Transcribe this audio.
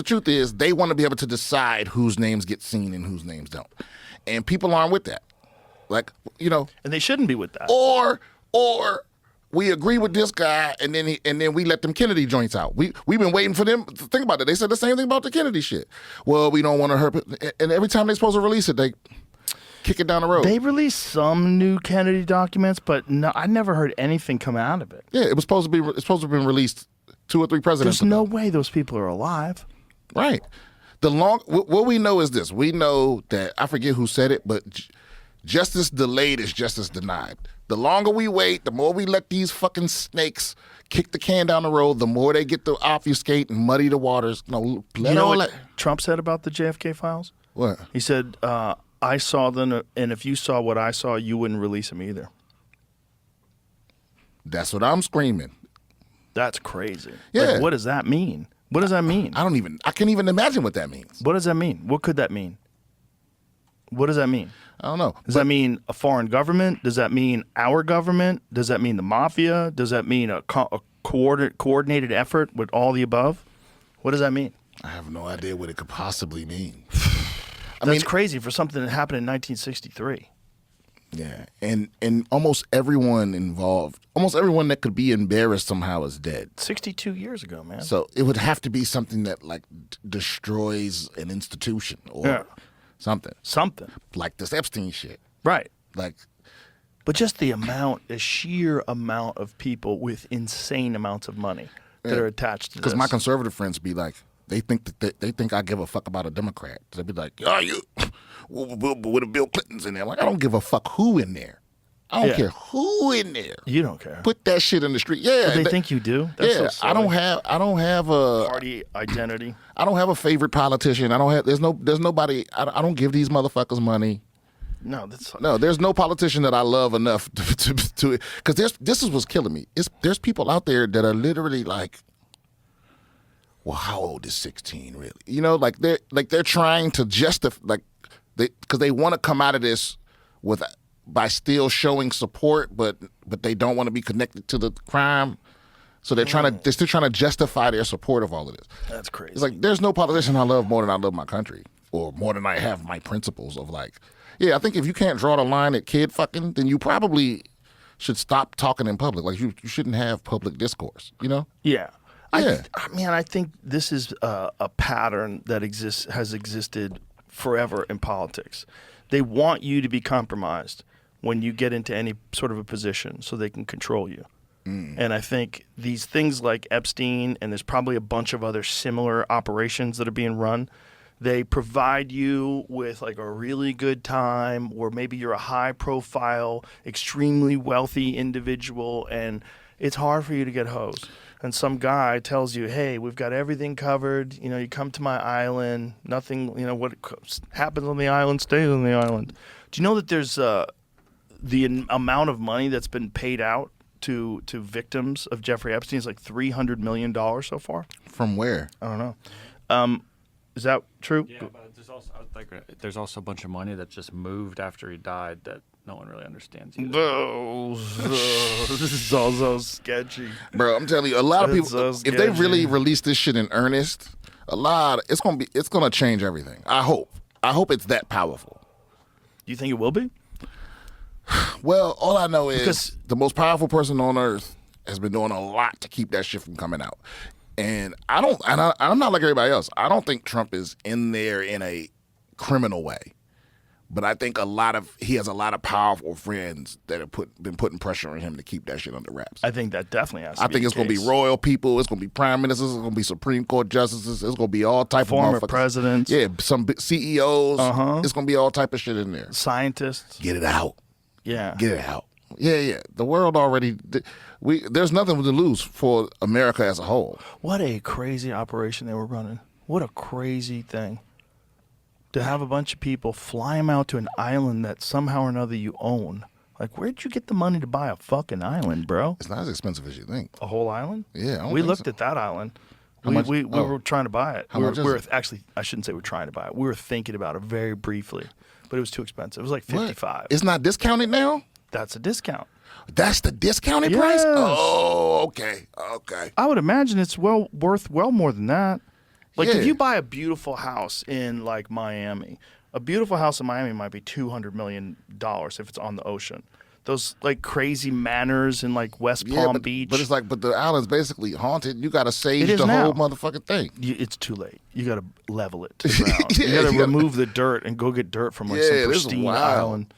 the truth is they want to be able to decide whose names get seen and whose names don't. And people aren't with that. Like, and they shouldn't be with that. Or we agree with this guy and then we let them Kennedy joints out. We've been waiting for them to think about it. They said the same thing about the Kennedy shit. Well, we don't want to hurt it. And every time they're supposed to release it, they kick it down the road. They released some new Kennedy documents, but no, I never heard anything come out of it. Yeah, it's supposed to have been released 2 or 3 presidents There's no way those people are alive. Right. What we know is this. We know that, I forget who said it, but justice delayed is justice denied. The longer we wait, the more we let these fucking snakes kick the can down the road, the more they get to obfuscate and muddy the waters. No, you know what Trump said about the JFK files? What? He said, I saw them, and if you saw what I saw, you wouldn't release them either. That's what I'm screaming. That's crazy. Yeah. Like, what does that mean? What does that mean? I can't even imagine what that means. What does that mean? What could that mean? What does that mean? I don't know. Does that mean a foreign government? Does that mean our government? Does that mean the mafia? Does that mean a coordinated effort with all the above? What does that mean? I have no idea what it could possibly mean. That's crazy for something that happened in 1963. Yeah, and almost everyone involved, almost everyone that could be embarrassed somehow is dead. 62 years ago, man. So it would have to be something that like destroys an institution or something. Something. Like this Epstein shit. Right. Like, but just the sheer amount of people with insane amounts of money that are attached to this. Because my conservative friends be like, they think I give a fuck about a Democrat. They'd be like, you with the Bill Clintons in there. I'm like, I don't give a fuck who in there. I don't care who in there. You don't care. Put that shit in the street. Yeah. But they think you do? That's so I don't have a party identity. I don't have a favorite politician. there's nobody. I don't give these motherfuckers money. No, there's no politician that I love enough to because this is what's killing me. There's people out there that are literally like, well, how old is 16 really? Like they're trying to justify because they want to come out of this by still showing support, but they don't want to be connected to the crime. So they're still trying to justify their support of all of this. That's crazy. It's like there's no politician I love more than I love my country, or more than I have my principles of like. Yeah, I think if you can't draw the line at kid fucking, then you probably should stop talking in public. Like you shouldn't have public discourse. Yeah. Yeah. I think this is a pattern that has existed forever in politics. They want you to be compromised when you get into any sort of a position so they can control you. And I think these things like Epstein, and there's probably a bunch of other similar operations that are being run, they provide you with like a really good time, or maybe you're a high profile, extremely wealthy individual, and it's hard for you to get hosed. And some guy tells you, hey, we've got everything covered. You come to my island. Nothing, what happens on the island stays on the island. Do you know that there's the amount of money that's been paid out to victims of Jeffrey Epstein is like $300 million so far? From where? I don't know. Is that true? Yeah, but there's also a bunch of money that just moved after he died that no one really understands either. This is all so sketchy. Bro, I'm telling you, a lot of people, if they really release this shit in earnest, it's gonna change everything. I hope it's that powerful. Do you think it will be? Well, all I know is the most powerful person on earth has been doing a lot to keep that shit from coming out. And I'm not like everybody else. I don't think Trump is in there in a criminal way. But I think he has a lot of powerful friends that have been putting pressure on him to keep that shit under wraps. I think that definitely has to be I think it's going to be royal people. It's going to be prime ministers. It's going to be Supreme Court justices. It's going to be all type of former presidents. Yeah, some CEOs. It's going to be all type of shit in there. Scientists. Get it out. Yeah. Get it out. Yeah. The world already. There's nothing to lose for America as a whole. What a crazy operation they were running. What a crazy thing. To have a bunch of people fly them out to an island that somehow or another you own. Like, where'd you get the money to buy a fucking island, bro? It's not as expensive as you think. A whole island? Yeah. We looked at that island. We were trying to buy it. Actually, I shouldn't say we're trying to buy it. We were thinking about it very briefly, but it was too expensive. It was like $55. What? It's not discounted now? That's a discount. That's the discounted price? Oh, okay. I would imagine it's worth more than that. Like Yeah. if you buy a beautiful house in like Miami, a beautiful house in Miami might be $200 million if it's on the ocean. Those like crazy manors in like West Palm Beach. But it's like, but the island's basically haunted. You got to sage It is the now. whole motherfucking thing. It's too late. You got to level it to the ground. Yeah, you got to you gotta- remove the dirt and go get dirt from like Yeah, some this is pristine wild. island.